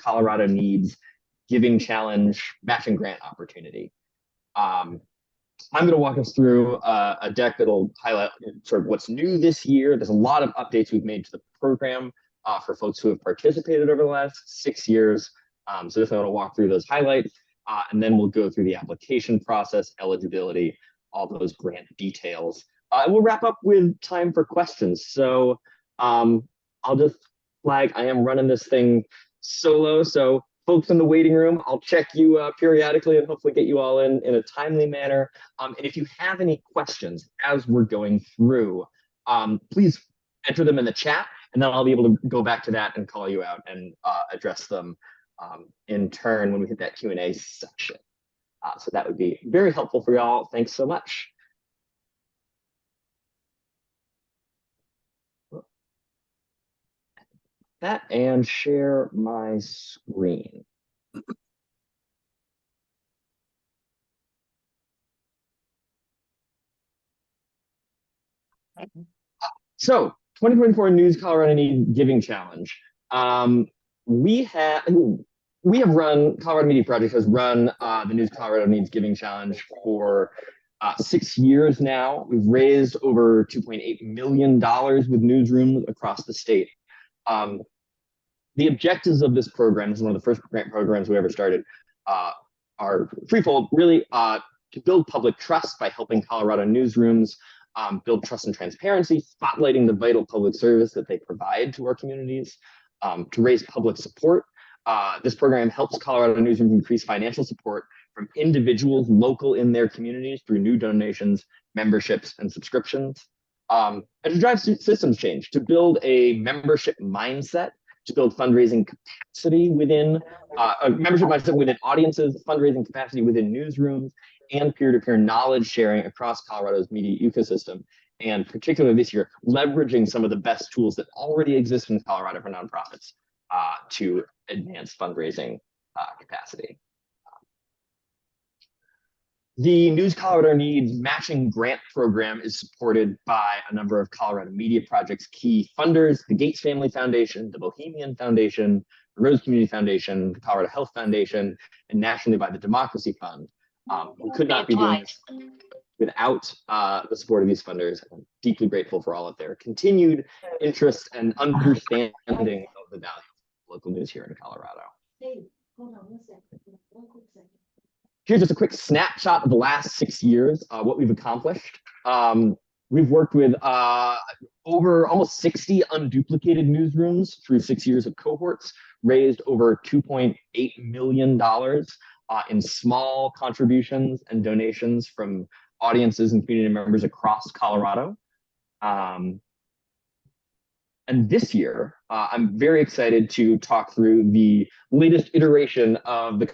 Colorado Needs Giving Challenge matching grant opportunity. I'm going to walk us through a deck that'll highlight sort of what's new this year. There's a lot of updates we've made to the program for folks who have participated over the last 6 years. So just want to walk through those highlights, and then we'll go through the application process, eligibility, all those grant details. And we'll wrap up with time for questions. So I'll just flag, I am running this thing solo. So folks in the waiting room, I'll check you periodically and hopefully get you all in a timely manner. And if you have any questions as we're going through, please enter them in the chat, and then I'll be able to go back to that and call you out and address them in turn when we hit that Q&A section. So that would be very helpful for y'all. Thanks so much. That and share my screen. So 2024 News Colorado Needs Giving Challenge. We have run, Colorado Media Project has run the News Colorado Needs Giving Challenge for 6 years now. We've raised over $2.8 million with newsrooms across the state. The objectives of this program, this is one of the first grant programs we ever started, are threefold, really, to build public trust by helping Colorado newsrooms build trust and transparency, spotlighting the vital public service that they provide to our communities, to raise public support. This program helps Colorado newsrooms increase financial support from individuals local in their communities through new donations, memberships, and subscriptions, and to drive systems change, to build a membership mindset, to build fundraising capacity within a membership mindset within audiences, fundraising capacity within newsrooms, and peer-to-peer knowledge sharing across Colorado's media ecosystem. And particularly this year, leveraging some of the best tools that already exist in Colorado for nonprofits to advance fundraising capacity. The News Colorado Needs Matching Grant Program is supported by a number of Colorado Media Project's key funders, the Gates Family Foundation, the Bohemian Foundation, the Rose Community Foundation, the Colorado Health Foundation, and nationally by the Democracy Fund. We could not be doing this without the support of these funders. I'm deeply grateful for all of their continued interest and understanding of the value of local news here in Colorado. Hey, hold on one second. One quick second. Here's just a quick snapshot of the last 6 years, what we've accomplished. We've worked with over almost 60 unduplicated newsrooms through 6 years of cohorts, raised over $2.8 million in small contributions and donations from audiences and community members across Colorado. And this year, I'm very excited to talk through the latest iteration of the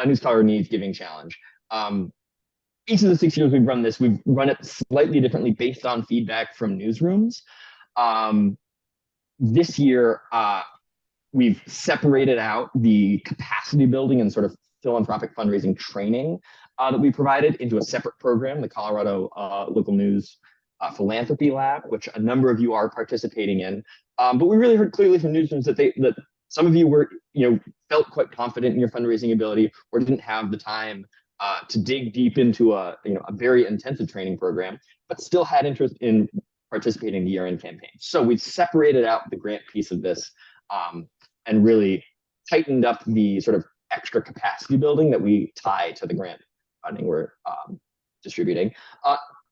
News Colorado Needs Giving Challenge. Each of the 6 years we've run this, we've run it slightly differently based on feedback from newsrooms. This year, we've separated out the capacity building and sort of philanthropic fundraising training that we provided into a separate program, the Colorado Local News Philanthropy Lab, which a number of you are participating in. But we really heard clearly from newsrooms that some of you were, felt quite confident in your fundraising ability or didn't have the time to dig deep into a very intensive training program, but still had interest in participating in the year-end campaign. So we've separated out the grant piece of this and really tightened up the sort of extra capacity building that we tie to the grant funding we're distributing.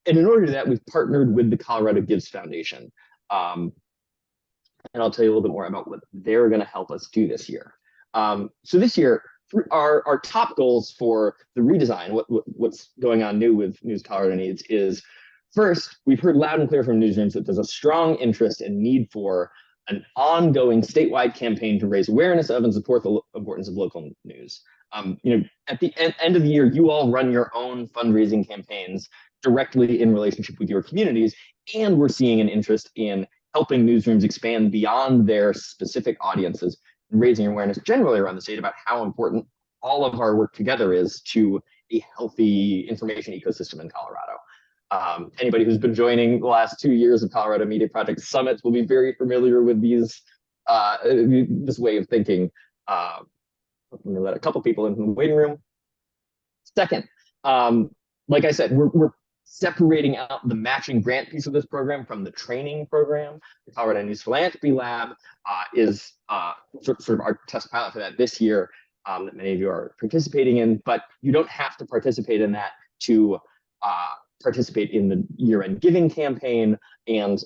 And in order to do that, we've partnered with the Colorado Gives Foundation. And I'll tell you a little bit more about what they're going to help us do this year. So this year, our top goals for the redesign, what's going on new with News Colorado Needs is, first, we've heard loud and clear from newsrooms that there's a strong interest and need for an ongoing statewide campaign to raise awareness of and support the importance of local news. At the end of the year, you all run your own fundraising campaigns directly in relationship with your communities, and we're seeing an interest in helping newsrooms expand beyond their specific audiences and raising awareness generally around the state about how important all of our work together is to a healthy information ecosystem in Colorado. Anybody who's been joining the last 2 years of Colorado Media Project Summits will be very familiar with this way of thinking. Let me let a couple people in from the waiting room. Second, like I said, we're separating out the matching grant piece of this program from the training program. The Colorado News Philanthropy Lab is sort of our test pilot for that this year that many of you are participating in, but you don't have to participate in that to participate in the year-end giving campaign and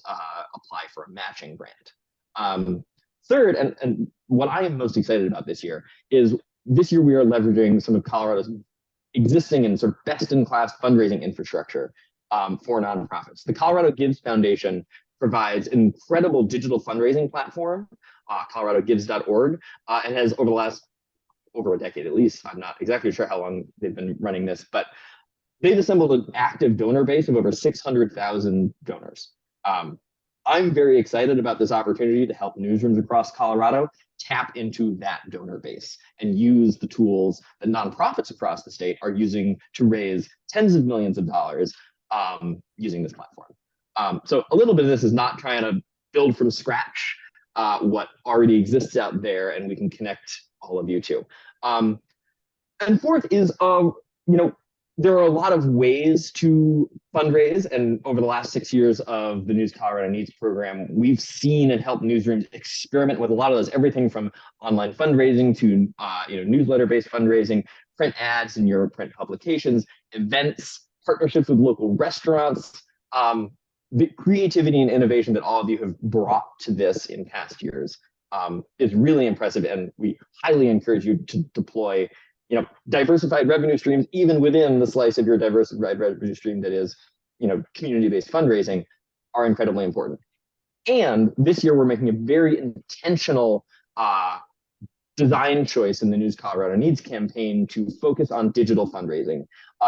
apply for a matching grant. Third, and what I am most excited about this year is this year we are leveraging some of Colorado's existing and sort of best-in-class fundraising infrastructure for nonprofits. The Colorado Gives Foundation provides an incredible digital fundraising platform, coloradogives.org, and has over a decade at least, I'm not exactly sure how long they've been running this, but they've assembled an active donor base of over 600,000 donors. I'm very excited about this opportunity to help newsrooms across Colorado tap into that donor base and use the tools that nonprofits across the state are using to raise tens of millions of dollars using this platform. So a little bit of this is not trying to build from scratch what already exists out there, and we can connect all of you to. And fourth is, there are a lot of ways to fundraise, and over the last 6 years of the News Colorado Needs program, we've seen and helped newsrooms experiment with a lot of those, everything from online fundraising to newsletter-based fundraising, print ads in your print publications, events, partnerships with local restaurants. The creativity and innovation that all of you have brought to this in past years is really impressive, and we highly encourage you to deploy diversified revenue streams, even within the slice of your diversified revenue stream that is, community-based fundraising, are incredibly important. And this year, we're making a very intentional design choice in the News Colorado Needs campaign to focus on digital fundraising,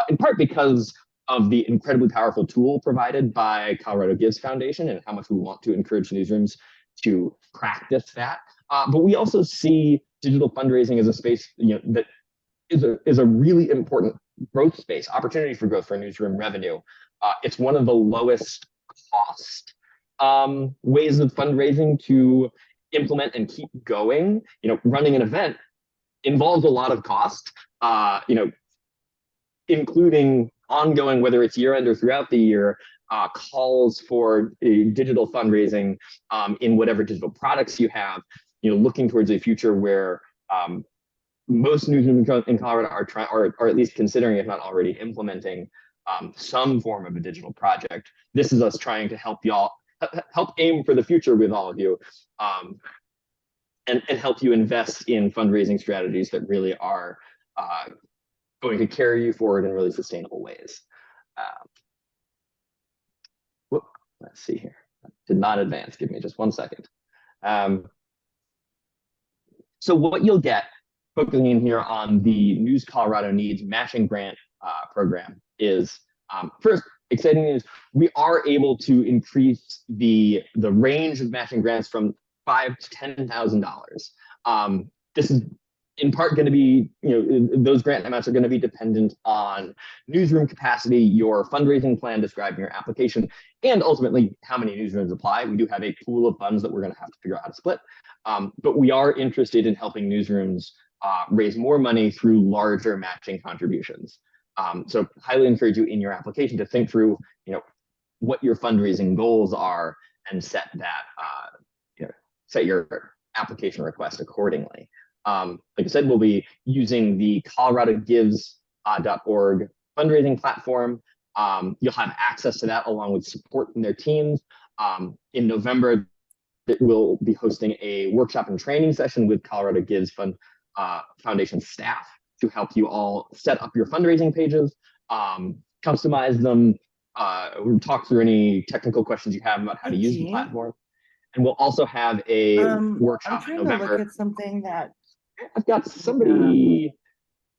in part because of the incredibly powerful tool provided by Colorado Gives Foundation and how much we want to encourage newsrooms to practice that. But we also see digital fundraising as a space, that is a really important growth space, opportunity for growth for newsroom revenue. It's one of the lowest cost ways of fundraising to implement and keep going. Running an event involves a lot of cost, including ongoing, whether it's year end or throughout the year, calls for digital fundraising in whatever digital products you have, looking towards a future where most newsrooms in Colorado are at least considering, if not already implementing, some form of a digital project. This is us trying to help aim for the future with all of you, and help you invest in fundraising strategies that really are going to carry you forward in really sustainable ways. Let's see here. Did not advance. Give me just 1 second. So what you'll get, focusing in here on the News Colorado Needs matching grant program, is first, exciting news. We are able to increase the range of matching grants from $5,000 to $10,000. This is in part going to be, those grant amounts are going to be dependent on newsroom capacity, your fundraising plan described in your application, and ultimately how many newsrooms apply. We do have a pool of funds that we're going to have to figure out how to split, but we are interested in helping newsrooms raise more money through larger matching contributions. So highly encourage you in your application to think through, what your fundraising goals are and set that, set your application request accordingly. Like I said, we'll be using the coloradogives.org fundraising platform. You'll have access to that along with support from their teams. In November, we'll be hosting a workshop and training session with Colorado Gives Foundation staff to help you all set up your fundraising pages, customize them, talk through any technical questions you have about how to use the platform. And we'll also have a workshop in November. I'm trying to look at something that I've got somebody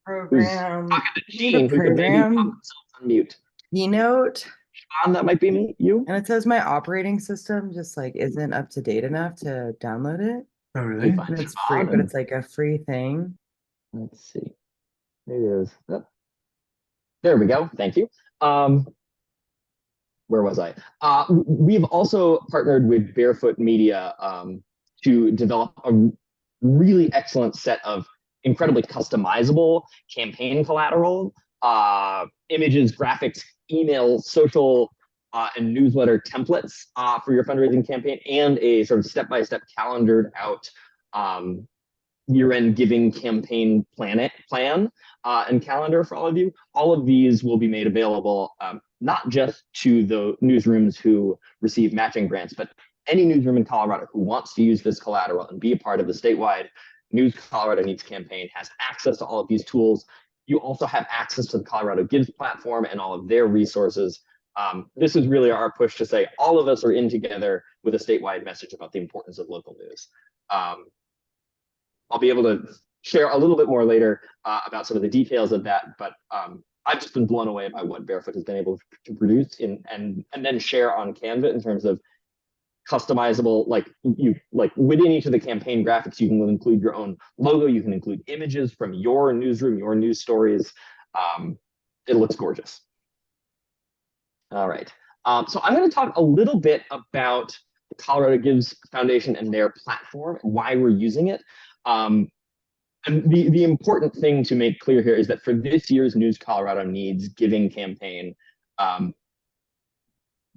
program. talking to Gene who could maybe put themselves on mute. Keynote. Sean, that might be you. And it says my operating system just isn't up to date enough to download it. Oh, really? And it's free, but it's a free thing. Let's see. Maybe there's. Oh. There we go. Thank you. Where was I? We've also partnered with Barefoot Media to develop really excellent set of incredibly customizable campaign collateral, images, graphics, email, social, and newsletter templates for your fundraising campaign, and a sort of step-by-step calendared out year-end giving campaign plan and calendar for all of you. All of these will be made available not just to the newsrooms who receive matching grants, but any newsroom in Colorado who wants to use this collateral and be a part of the statewide News Colorado Needs campaign has access to all of these tools. You also have access to the Colorado Gives platform and all of their resources. This is really our push to say all of us are in together with a statewide message about the importance of local news. I'll be able to share a little bit more later about some of the details of that, but I've just been blown away by what Barefoot has been able to produce and then share on Canva in terms of customizable, like within each of the campaign graphics, you can include your own logo, you can include images from your newsroom, your news stories. It looks gorgeous. All right, so I'm going to talk a little bit about the Colorado Gives Foundation and their platform and why we're using it. And the important thing to make clear here is that for this year's News Colorado Needs giving campaign,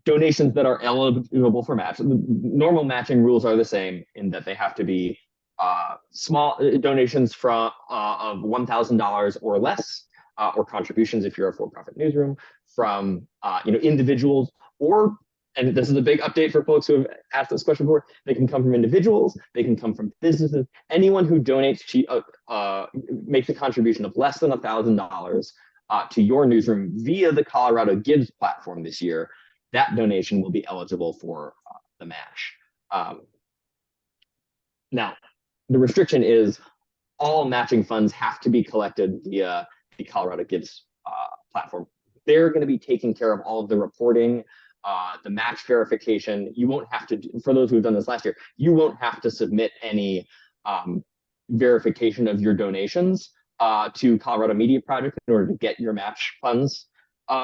donations that are eligible for match, the normal matching rules are the same in that they have to be small donations from of $1,000 or less, or contributions if you're a for-profit newsroom from individuals, or, and this is a big update for folks who have asked this question before, they can come from individuals, they can come from businesses, anyone who donates to makes a contribution of less than $1,000 to your newsroom via the Colorado Gives platform this year, that donation will be eligible for the match. Now, the restriction is all matching funds have to be collected via the Colorado Gives platform. They're going to be taking care of all of the reporting, the match verification. You won't have to, for those who have done this last year, you won't have to submit any verification of your donations to Colorado Media Project in order to get your match funds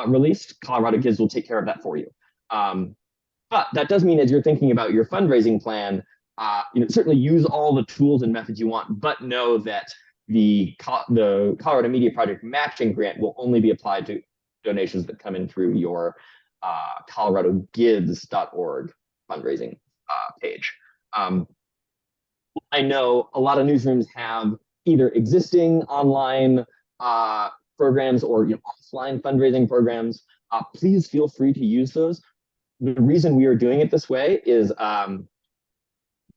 released. Colorado Gives will take care of that for you. But that does mean as you're thinking about your fundraising plan, certainly use all the tools and methods you want, but know that the Colorado Media Project matching grant will only be applied to donations that come in through your coloradogives.org fundraising page. I know a lot of newsrooms have either existing online programs or offline fundraising programs. Please feel free to use those. The reason we are doing it this way is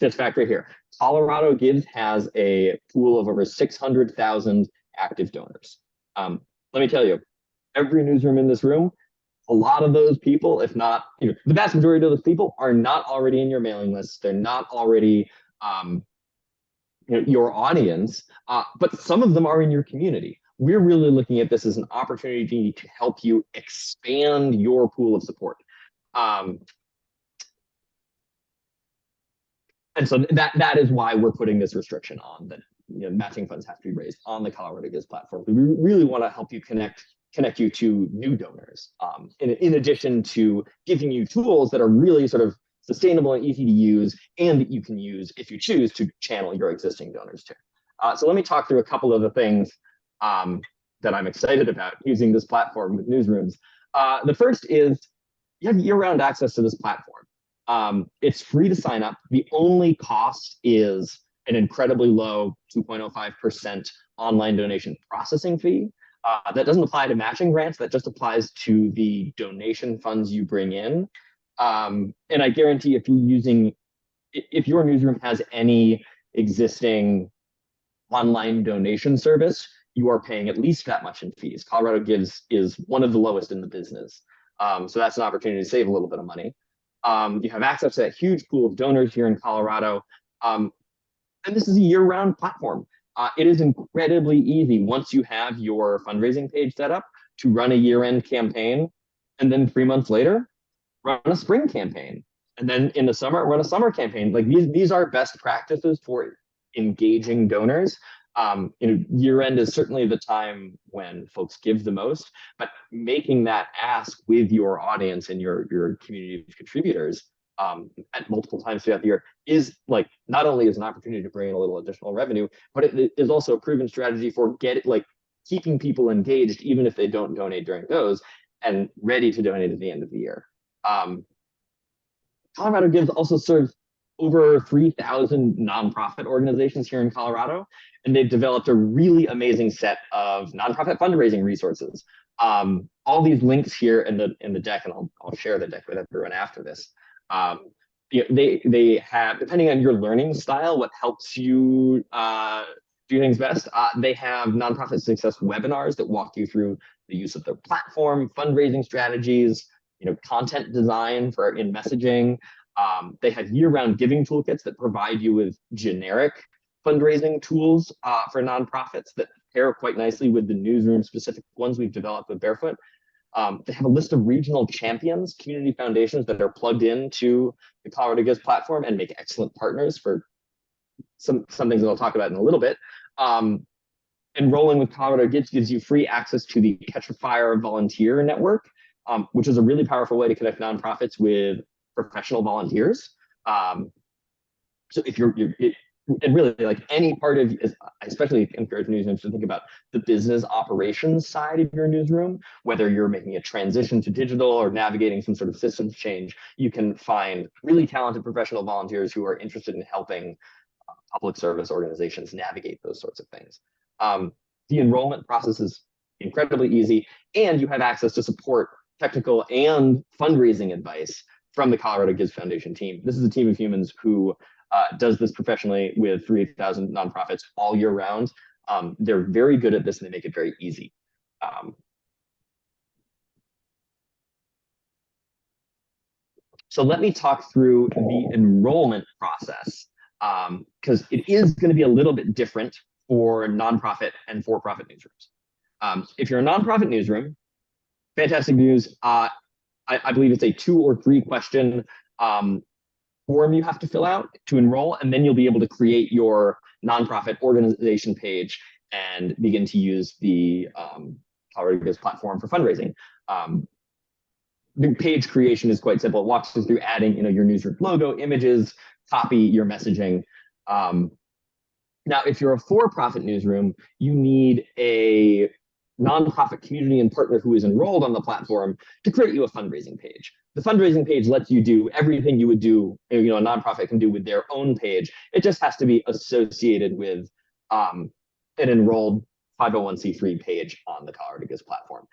this fact right here. Colorado Gives has a pool of over 600,000 active donors. Let me tell you, every newsroom in this room, a lot of those people, if not, the vast majority of those people are not already in your mailing list. They're not already your audience, but some of them are in your community. We're really looking at this as an opportunity to help you expand your pool of support. And so that is why we're putting this restriction on that matching funds have to be raised on the Colorado Gives platform. We really want to help you connect you to new donors, in addition to giving you tools that are really sort of sustainable and easy to use, and that you can use if you choose to channel your existing donors to. So let me talk through a couple of the things that I'm excited about using this platform with newsrooms. The first is you have year-round access to this platform. It's free to sign up. The only cost is an incredibly low 2.05% online donation processing fee. That doesn't apply to matching grants. That just applies to the donation funds you bring in. And I guarantee if your newsroom has any existing online donation service, you are paying at least that much in fees. Colorado Gives is one of the lowest in the business. So that's an opportunity to save a little bit of money. You have access to that huge pool of donors here in Colorado. And this is a year-round platform. It is incredibly easy once you have your fundraising page set up to run a year-end campaign, and then 3 months later, run a spring campaign. And then in the summer, run a summer campaign. Like these are best practices for engaging donors. Year-end is certainly the time when folks give the most, but making that ask with your audience and your community of contributors at multiple times throughout the year is like not only is an opportunity to bring in a little additional revenue, but it is also a proven strategy for keeping people engaged, even if they don't donate during those, and ready to donate at the end of the year. Colorado Gives also serves over 3,000 nonprofit organizations here in Colorado, and they've developed a really amazing set of nonprofit fundraising resources. All these links here in the deck, and I'll share the deck with everyone after this. They have, depending on your learning style, what helps you do things best. They have nonprofit success webinars that walk you through the use of their platform, fundraising strategies, content design in messaging. They have year-round giving toolkits that provide you with generic fundraising tools for nonprofits that pair quite nicely with the newsroom specific ones we've developed with Barefoot. They have a list of regional champions, community foundations that are plugged into the Colorado Gives platform and make excellent partners for some things that I'll talk about in a little bit. Enrolling with Colorado gives you free access to the Catch a Fire volunteer network, which is a really powerful way to connect nonprofits with professional volunteers. So if and really like any part of, I especially encourage newsrooms to think about the business operations side of your newsroom, whether you're making a transition to digital or navigating some sort of systems change, you can find really talented professional volunteers who are interested in helping public service organizations navigate those sorts of things. The enrollment process is incredibly easy, and you have access to support, technical and fundraising advice from the Colorado Gives Foundation team. This is a team of humans who does this professionally with 3,000 nonprofits all year round. They're very good at this and they make it very easy. So let me talk through the enrollment process, because it is going to be a little bit different for nonprofit and for-profit newsrooms. If you're a nonprofit newsroom, fantastic news. I believe it's a 2 or 3 question form you have to fill out to enroll, and then you'll be able to create your nonprofit organization page and begin to use the Colorado Gives platform for fundraising. The page creation is quite simple. It walks you through adding, your newsroom logo, images, copy, your messaging. Now, if you're a for-profit newsroom, you need a nonprofit community and partner who is enrolled on the platform to create you a fundraising page. The fundraising page lets you do everything you would do, a nonprofit can do with their own page. It just has to be associated with an enrolled 501c3 page on the Colorado Gives platform.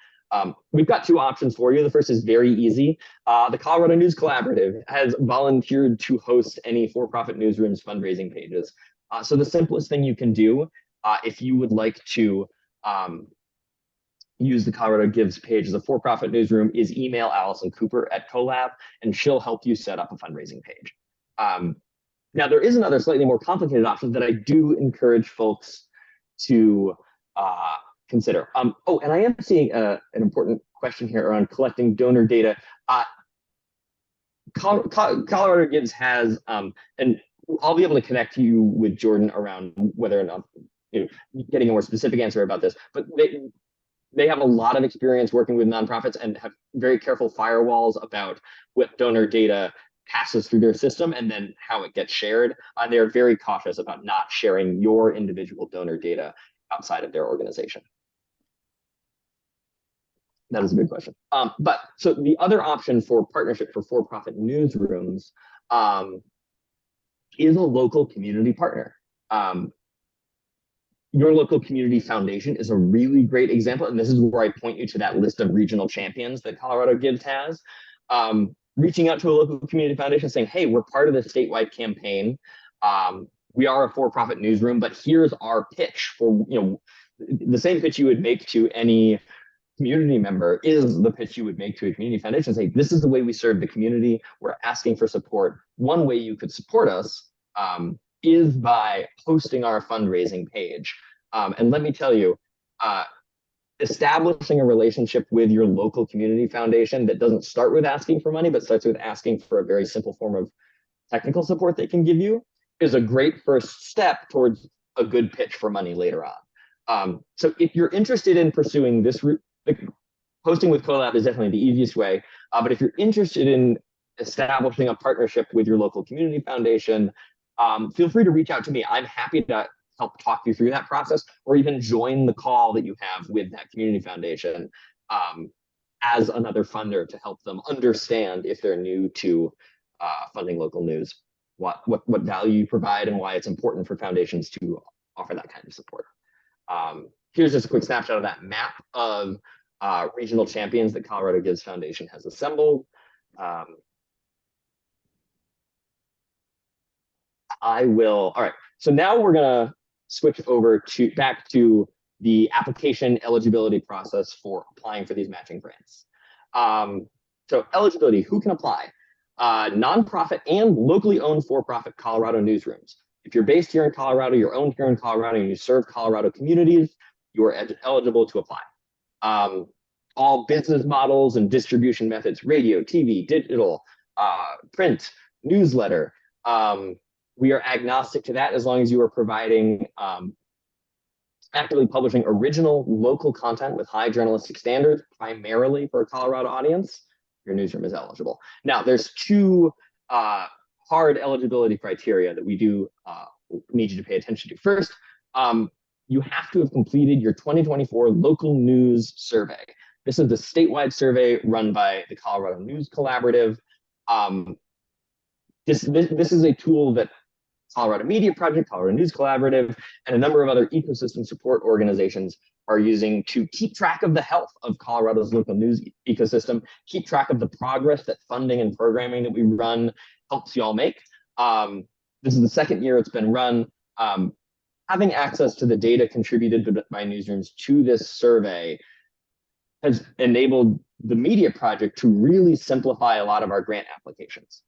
We've got 2 options for you. The first is very easy. The Colorado News Collaborative has volunteered to host any for-profit newsrooms fundraising pages. So the simplest thing you can do, if you would like to use the Colorado Gives page as a for-profit newsroom, is email Allison Cooper at Collab, and she'll help you set up a fundraising page. Now, there is another slightly more complicated option that I do encourage folks to consider. Oh, and I am seeing an important question here around collecting donor data. Colorado Gives has, and I'll be able to connect you with Jordan around whether or not, getting a more specific answer about this, but they have a lot of experience working with nonprofits and have very careful firewalls about what donor data passes through their system and then how it gets shared. They're very cautious about not sharing your individual donor data outside of their organization. That is a good question. But so the other option for partnership for-profit newsrooms is a local community partner. Your local community foundation is a really great example, and this is where I point you to that list of regional champions that Colorado Gives has. Reaching out to a local community foundation saying, hey, we're part of the statewide campaign. We are a for-profit newsroom, but here's our pitch for, the same pitch you would make to any community member is the pitch you would make to a community foundation. Say, this is the way we serve the community. We're asking for support. One way you could support us is by hosting our fundraising page. And let me tell you, establishing a relationship with your local community foundation that doesn't start with asking for money, but starts with asking for a very simple form of technical support they can give you is a great first step towards a good pitch for money later on. So if you're interested in pursuing this route, hosting with Collab is definitely the easiest way. But if you're interested in establishing a partnership with your local community foundation, feel free to reach out to me. I'm happy to help talk you through that process, or even join the call that you have with that community foundation as another funder to help them understand, if they're new to funding local news, what value you provide and why it's important for foundations to offer that kind of support. Here's just a quick snapshot of that map of regional champions that Colorado Gives Foundation has assembled. All right, so now we're gonna switch over back to the application eligibility process for applying for these matching grants. So eligibility, who can apply? Nonprofit and locally owned for-profit Colorado newsrooms. If you're based here in Colorado, you're owned here in Colorado, and you serve Colorado communities, you are eligible to apply. All business models and distribution methods, radio, TV, digital, print, newsletter. We are agnostic to that as long as you are providing, actively publishing original local content with high journalistic standards, primarily for a Colorado audience, your newsroom is eligible. Now, there's two hard eligibility criteria that we do need you to pay attention to. First, you have to have completed your 2024 local news survey. This is the statewide survey run by the Colorado News Collaborative. This is a tool that Colorado Media Project, Colorado News Collaborative, and a number of other ecosystem support organizations are using to keep track of the health of Colorado's local news ecosystem, keep track of the progress that funding and programming that we run helps you all make. This is the second year it's been run. Having access to the data contributed by newsrooms to this survey has enabled the Media Project to really simplify a lot of our grant applications.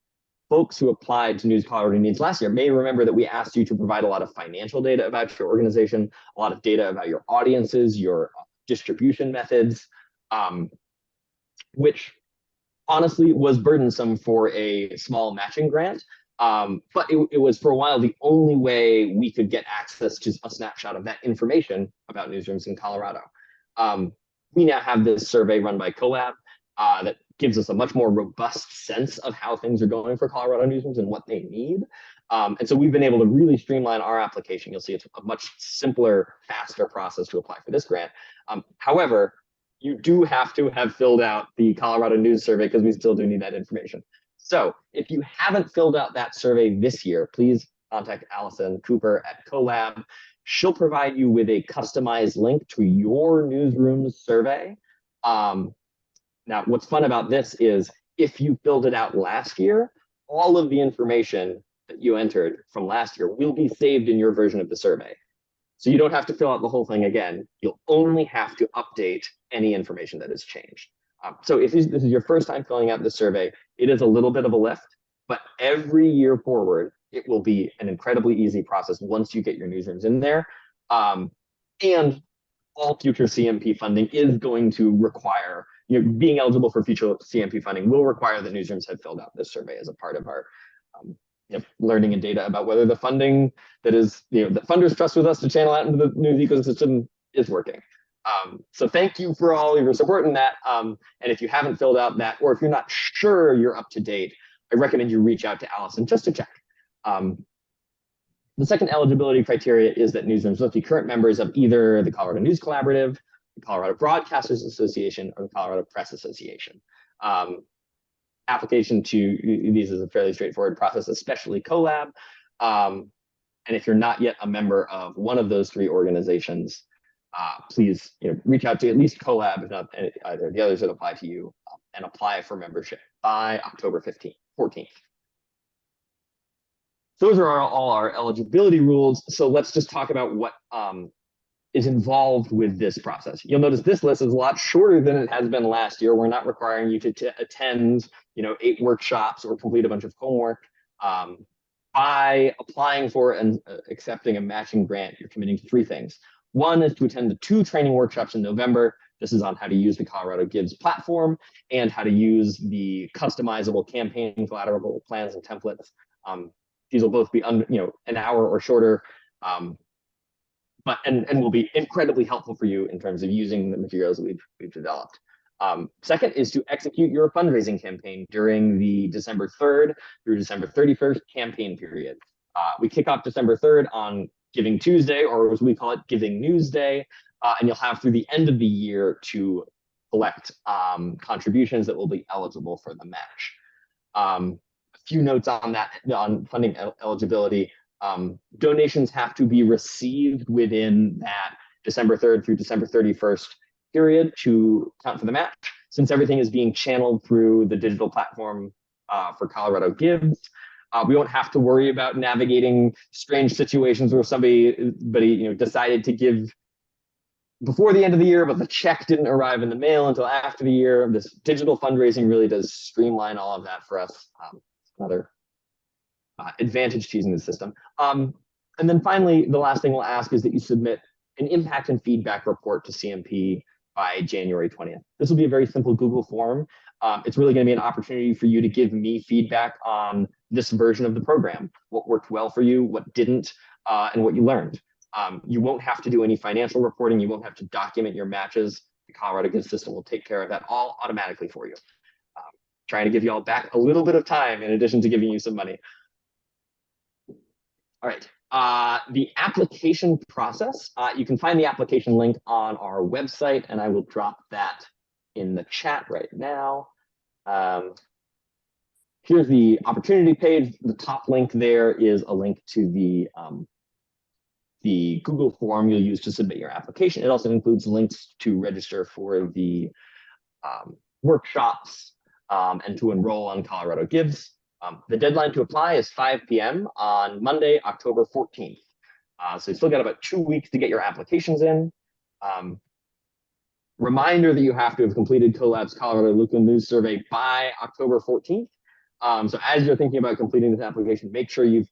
Folks who applied to News Colorado Needs last year may remember that we asked you to provide a lot of financial data about your organization, a lot of data about your audiences, your distribution methods, which honestly was burdensome for a small matching grant. But it was for a while the only way we could get access to a snapshot of that information about newsrooms in Colorado. We now have this survey run by Collab that gives us a much more robust sense of how things are going for Colorado newsrooms and what they need. And so we've been able to really streamline our application. You'll see it's a much simpler, faster process to apply for this grant. However, you do have to have filled out the Colorado News Survey because we still do need that information. So if you haven't filled out that survey this year, please contact Allison Cooper at Collab. She'll provide you with a customized link to your newsroom's survey. Now, what's fun about this is if you filled it out last year, all of the information that you entered from last year will be saved in your version of the survey. So you don't have to fill out the whole thing again. You'll only have to update any information that has changed. So if this is your first time filling out the survey, it is a little bit of a lift, but every year forward, it will be an incredibly easy process once you get your newsrooms in there. And all future CMP funding is going to require, being eligible for future CMP funding will require that newsrooms have filled out this survey as a part of our learning and data about whether the funding that is, that funders trust with us to channel out into the news ecosystem is working. So thank you for all of your support in that. And if you haven't filled out that, or if you're not sure you're up to date, I recommend you reach out to Allison just to check. The second eligibility criteria is that newsrooms must be current members of either the Colorado News Collaborative, the Colorado Broadcasters Association, or the Colorado Press Association. Application to these is a fairly straightforward process, especially Collab. And if you're not yet a member of one of those three organizations, please reach out to at least Collab, if not either of the others that apply to you, and apply for membership by October 14th. Those are all our eligibility rules. So let's just talk about what is involved with this process. You'll notice this list is a lot shorter than it has been last year. We're not requiring you to attend 8 workshops or complete a bunch of homework. By applying for and accepting a matching grant, you're committing to 3 things. One is to attend the 2 training workshops in November. This is on how to use the Colorado Gives platform and how to use the customizable campaign collateral plans and templates. These will both be under, an hour or shorter, but will be incredibly helpful for you in terms of using the materials that we've developed. Second is to execute your fundraising campaign during the December 3rd through December 31st campaign period. We kick off December 3rd on Giving Tuesday, or as we call it, Giving News Day, and you'll have through the end of the year to collect contributions that will be eligible for the match. A few notes on that, on funding eligibility. Donations have to be received within that December 3rd through December 31st period to count for the match. Since everything is being channeled through the digital platform for Colorado Gives, we won't have to worry about navigating strange situations where somebody decided to give before the end of the year, but the check didn't arrive in the mail until after the year. This digital fundraising really does streamline all of that for us. Another advantage to using the system. And then finally, the last thing we'll ask is that you submit an impact and feedback report to CMP by January 20th. This will be a very simple Google form. It's really going to be an opportunity for you to give me feedback on this version of the program, what worked well for you, what didn't, and what you learned. You won't have to do any financial reporting. You won't have to document your matches. The Colorado Gives system will take care of that all automatically for you. Trying to give you all back a little bit of time in addition to giving you some money. All right. The application process, you can find the application link on our website, and I will drop that in the chat right now. Here's the opportunity page. The top link there is a link to the Google form you'll use to submit your application. It also includes links to register for the workshops and to enroll on Colorado Gives. The deadline to apply is 5 p.m. on Monday, October 14th. So you still got about 2 weeks to get your applications in. Reminder that you have to have completed CoLab's Colorado Local News Survey by October 14th. So as you're thinking about completing this application, make sure you've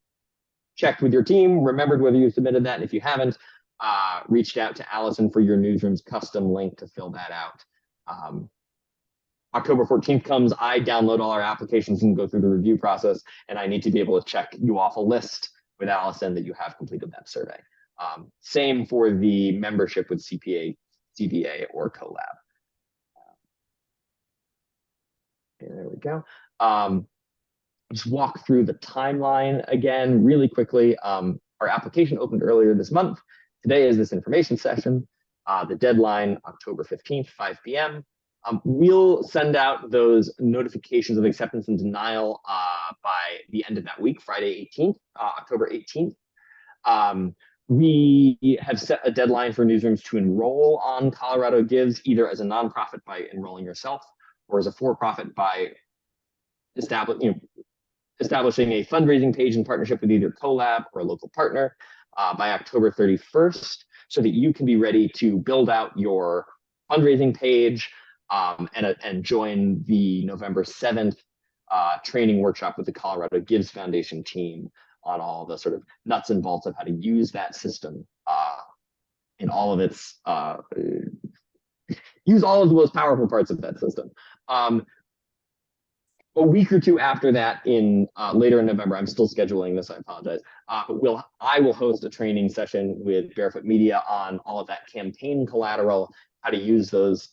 checked with your team, remembered whether you submitted that. And if you haven't, reached out to Allison for your newsroom's custom link to fill that out. October 14th comes, I download all our applications and go through the review process, and I need to be able to check you off a list with Allison that you have completed that survey. Same for the membership with CPA, CBA, or CoLab. There we go. Just walk through the timeline again really quickly. Our application opened earlier this month. Today is this information session. The deadline, October 15th, 5 p.m. We'll send out those notifications of acceptance and denial by the end of that week, Friday 18th, October 18th. We have set a deadline for newsrooms to enroll on Colorado Gives, either as a nonprofit by enrolling yourself, or as a for-profit by establishing a fundraising page in partnership with either CoLab or a local partner by October 31st, so that you can be ready to build out your fundraising page and join the November 7th training workshop with the Colorado Gives Foundation team on all the sort of nuts and bolts of how to use that system in all of its, use all of the most powerful parts of that system. A week or two after that, in later in November, I'm still scheduling this, I apologize, but I will host a training session with Barefoot Media on all of that campaign collateral, how to use those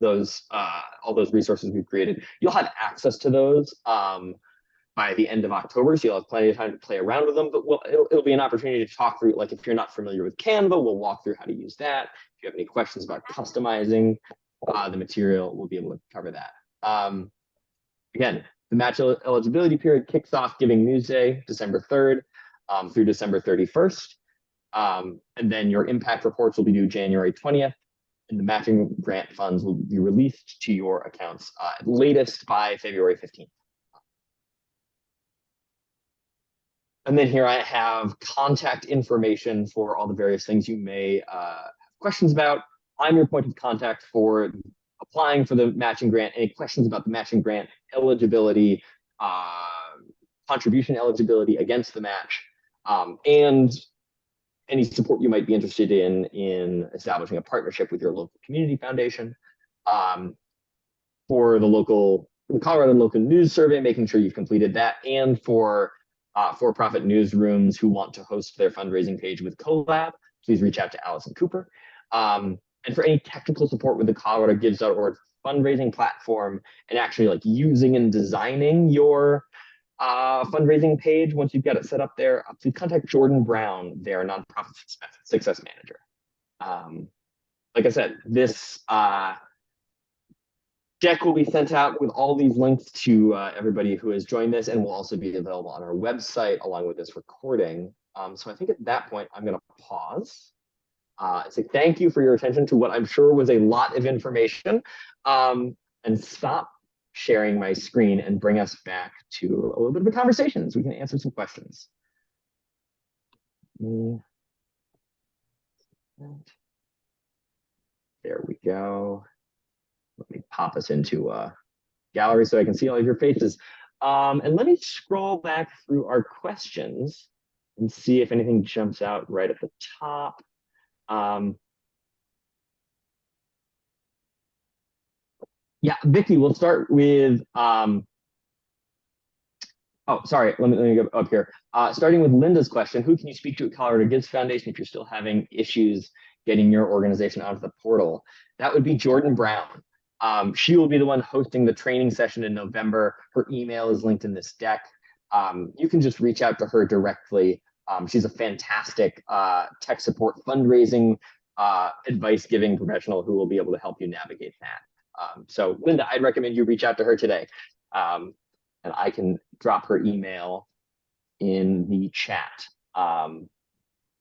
all those resources we've created. You'll have access to those by the end of October, so you'll have plenty of time to play around with them, but it'll be an opportunity to talk through, like if you're not familiar with Canva, we'll walk through how to use that. If you have any questions about customizing the material, we'll be able to cover that. Again, the match eligibility period kicks off Giving News Day, December 3rd through December 31st. And then your impact reports will be due January 20th, and the matching grant funds will be released to your accounts at latest by February 15th. And then here I have contact information for all the various things you may have questions about. I'm your point of contact for applying for the matching grant. Any questions about the matching grant eligibility, contribution eligibility against the match, and any support you might be interested in establishing a partnership with your local community foundation. For the Colorado Local News Survey, making sure you've completed that, and for for-profit newsrooms who want to host their fundraising page with CoLab, please reach out to Allison Cooper. and for any technical support with the coloradogives.org fundraising platform and actually like using and designing your fundraising page once you've got it set up there, please contact Jordan Brown, their nonprofit success manager. Like I said, this deck will be sent out with all these links to everybody who has joined this, and will also be available on our website along with this recording. So I think at that point, I'm going to pause. Say thank you for your attention to what I'm sure was a lot of information, and stop sharing my screen and bring us back to a little bit of a conversation so we can answer some questions. There we go. Let me pop us into a gallery so I can see all of your faces. And let me scroll back through our questions and see if anything jumps out right at the top. Yeah, Vicky, we'll start with, oh, sorry, let me go up here. Starting with Linda's question, who can you speak to at Colorado Gives Foundation if you're still having issues getting your organization onto the portal? That would be Jordan Brown. She will be the one hosting the training session in November. Her email is linked in this deck. You can just reach out to her directly. She's a fantastic tech support fundraising advice giving professional who will be able to help you navigate that. So Linda, I'd recommend you reach out to her today. And I can drop her email in the chat.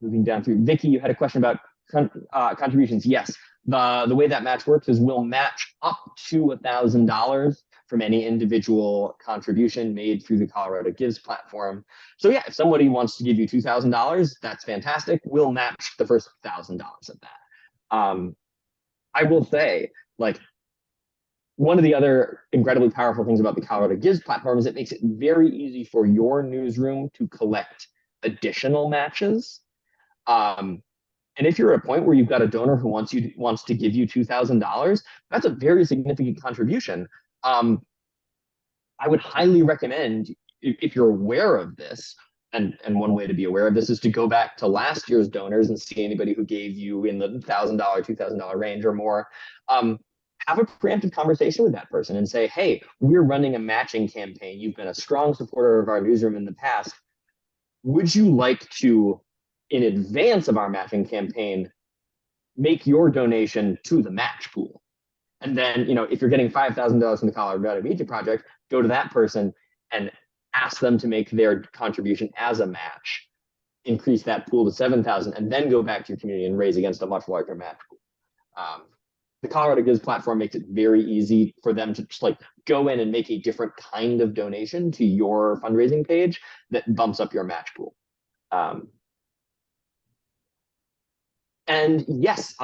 Moving down through, Vicky, you had a question about contributions. Yes, the way that match works is we'll match up to $1,000 from any individual contribution made through the Colorado Gives platform. So yeah, if somebody wants to give you $2,000, that's fantastic. We'll match the first $1,000 of that. I will say, like, one of the other incredibly powerful things about the Colorado Gives platform is it makes it very easy for your newsroom to collect additional matches. And if you're at a point where you've got a donor who wants to give you $2,000, that's a very significant contribution. I would highly recommend, if you're aware of this, and one way to be aware of this is to go back to last year's donors and see anybody who gave you in the $1,000, $2,000 range or more. Have a preemptive conversation with that person and say, hey, we're running a matching campaign. You've been a strong supporter of our newsroom in the past. Would you like to, in advance of our matching campaign, make your donation to the match pool? And then, if you're getting $5,000 from the Colorado Media Project, go to that person and ask them to make their contribution as a match, increase that pool to $7,000, and then go back to your community and raise against a much larger match pool. The Colorado Gives platform makes it very easy for them to just like go in and make a different kind of donation to your fundraising page that bumps up your match pool. And yes,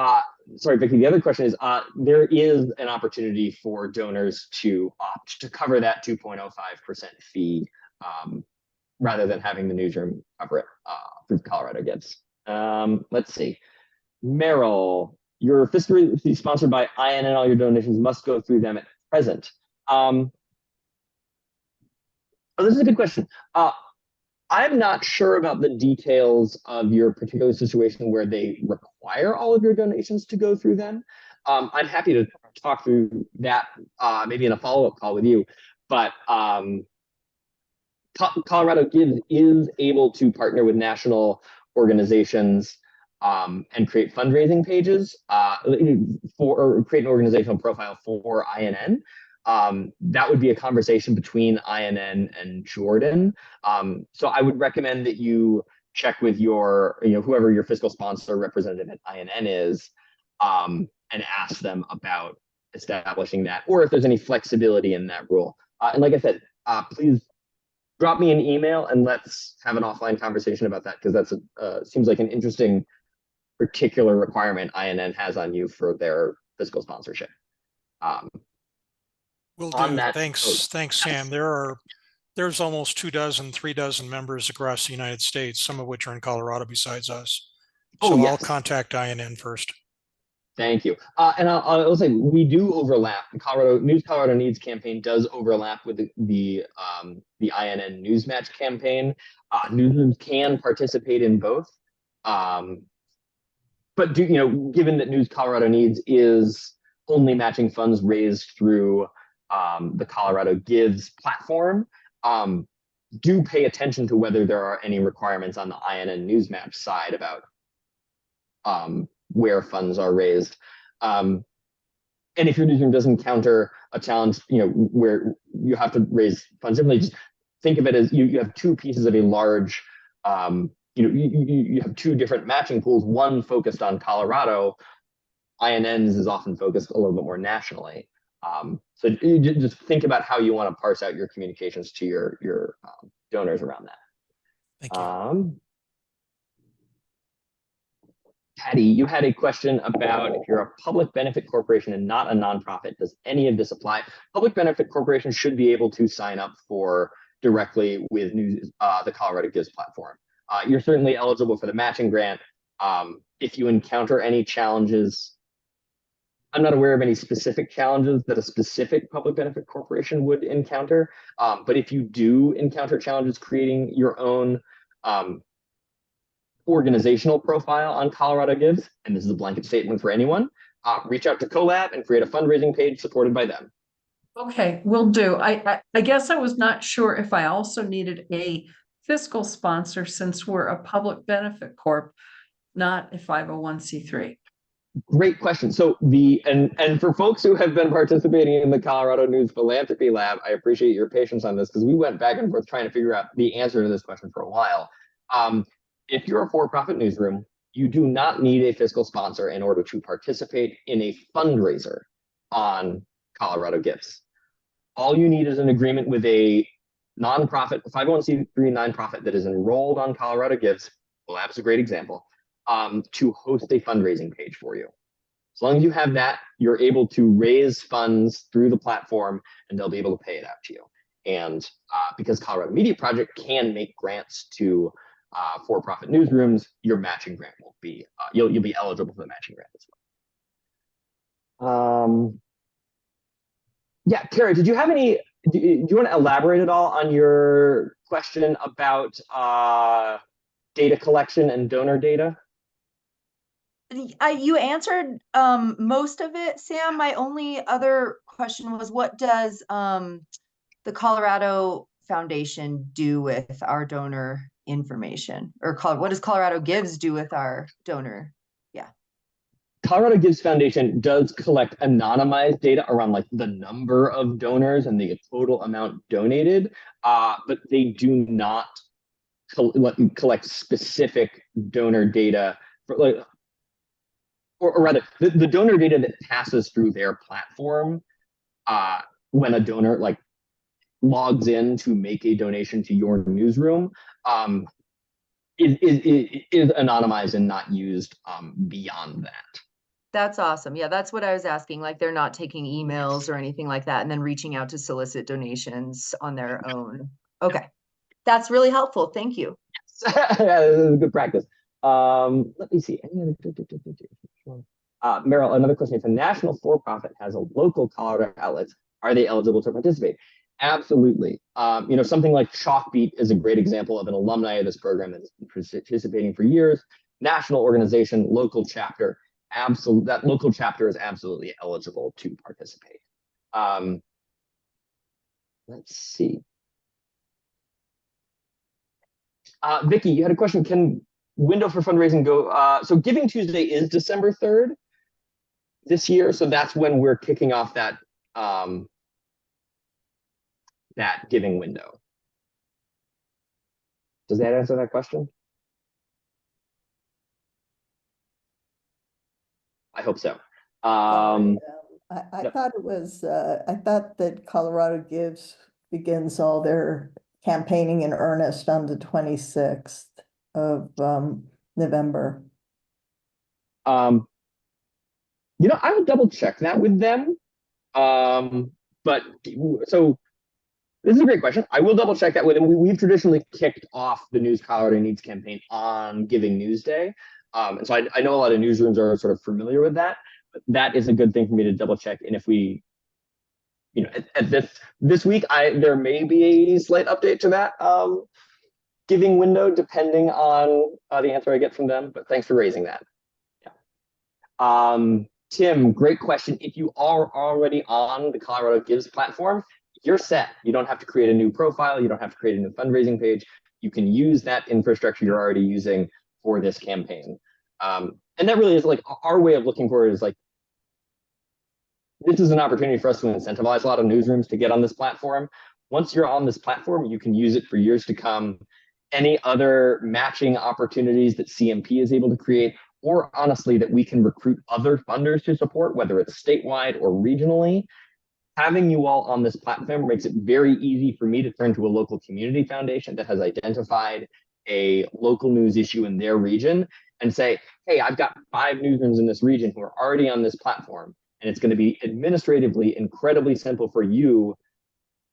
sorry, Vicky, the other question is, there is an opportunity for donors to opt to cover that 2.05% fee rather than having the newsroom cover it through Colorado Gives. Let's see. Meryl, your fiscally sponsored by IN and all your donations must go through them at present. Oh, this is a good question. I'm not sure about the details of your particular situation where they require all of your donations to go through them. I'm happy to talk through that maybe in a follow-up call with you. But Colorado Gives is able to partner with national organizations and create fundraising pages or create an organizational profile for INN. That would be a conversation between INN and Jordan. So I would recommend that you check with your, whoever your fiscal sponsor representative at INN is, and ask them about establishing that, or if there's any flexibility in that rule. And like I said, please drop me an email and let's have an offline conversation about that, because that's seems like an interesting particular requirement INN has on you for their fiscal sponsorship. Will do. Thanks, Sam. There's almost 24, 3 members across the United States, some of which are in Colorado besides us. So I'll contact INN first. Thank you. And I'll say we do overlap. The Colorado Needs campaign does overlap with the INN Newsmatch campaign. Newsrooms can participate in both. but given that News Colorado Needs is only matching funds raised through the Colorado Gives platform, do pay attention to whether there are any requirements on the INN Newsmatch side about where funds are raised. And if your newsroom does encounter a challenge, where you have to raise funds differently, just think of it as you have two pieces of a large, you have two different matching pools, one focused on Colorado. INNs is often focused a little bit more nationally. So you just think about how you want to parse out your communications to your donors around that. Thank you. Patty, you had a question about if you're a public benefit corporation and not a nonprofit, does any of this apply? Public benefit corporations should be able to sign up for directly with the Colorado Gives platform. You're certainly eligible for the matching grant. If you encounter any challenges, I'm not aware of any specific challenges that a specific public benefit corporation would encounter. But if you do encounter challenges creating your own organizational profile on Colorado Gives, and this is a blanket statement for anyone, reach out to CoLab and create a fundraising page supported by them. Okay, will do. I guess I was not sure if I also needed a fiscal sponsor since we're a public benefit corp, not a 501c3. Great question. So and for folks who have been participating in the Colorado News Philanthropy Lab, I appreciate your patience on this because we went back and forth trying to figure out the answer to this question for a while. If you're a for-profit newsroom, you do not need a fiscal sponsor in order to participate in a fundraiser on Colorado Gives. All you need is an agreement with a nonprofit, 501c3 nonprofit that is enrolled on Colorado Gives. Lab's a great example. To host a fundraising page for you. As long as you have that, you're able to raise funds through the platform and they'll be able to pay it out to you. And because Colorado Media Project can make grants to for-profit newsrooms, your matching grant will be, you'll be eligible for the matching grant as well. Yeah, Kara, did you have any, do you want to elaborate at all on your question about data collection and donor data? You answered most of it, Sam. My only other question was, what does the Colorado Foundation do with our donor information? Or what does Colorado Gives do with our donor? Yeah. Colorado Gives Foundation does collect anonymized data around like the number of donors and the total amount donated, but they do not collect specific donor data for like, or rather, the donor data that passes through their platform when a donor like logs in to make a donation to your newsroom is anonymized and not used beyond that. That's awesome. Yeah, that's what I was asking. Like they're not taking emails or anything like that and then reaching out to solicit donations on their own. Okay, that's really helpful. Thank you. Yeah, this is good practice. Let me see. Any other? Meryl, another question. If a national for-profit has a local Colorado outlet, are they eligible to participate? Absolutely. Something like Chalkbeat is a great example of an alumni of this program that has been participating for years. National organization, local chapter, that local chapter is absolutely eligible to participate. Let's see. Vicki, you had a question. Can window for fundraising go? So Giving Tuesday is December 3rd this year. So that's when we're kicking off that giving window. Does that answer that question? I hope so. I thought it was, I thought that Colorado Gives begins all their campaigning in earnest on the 26th of November. I would double check that with them. But so this is a great question. I will double check that with them. We've traditionally kicked off the News Colorado Needs campaign on Giving News Day. And so I know a lot of newsrooms are sort of familiar with that, but that is a good thing for me to double check. And if we, at this week, there may be a slight update to that giving window depending on the answer I get from them. But thanks for raising that. Tim, great question. If you are already on the Colorado Gives platform, you're set. You don't have to create a new profile. You don't have to create a new fundraising page. You can use that infrastructure you're already using for this campaign. And that really is like our way of looking for it is like, this is an opportunity for us to incentivize a lot of newsrooms to get on this platform. Once you're on this platform, you can use it for years to come. Any other matching opportunities that CMP is able to create, or honestly, that we can recruit other funders to support, whether it's statewide or regionally. Having you all on this platform makes it very easy for me to turn to a local community foundation that has identified a local news issue in their region and say, hey, I've got 5 newsrooms in this region who are already on this platform. And it's going to be administratively incredibly simple for you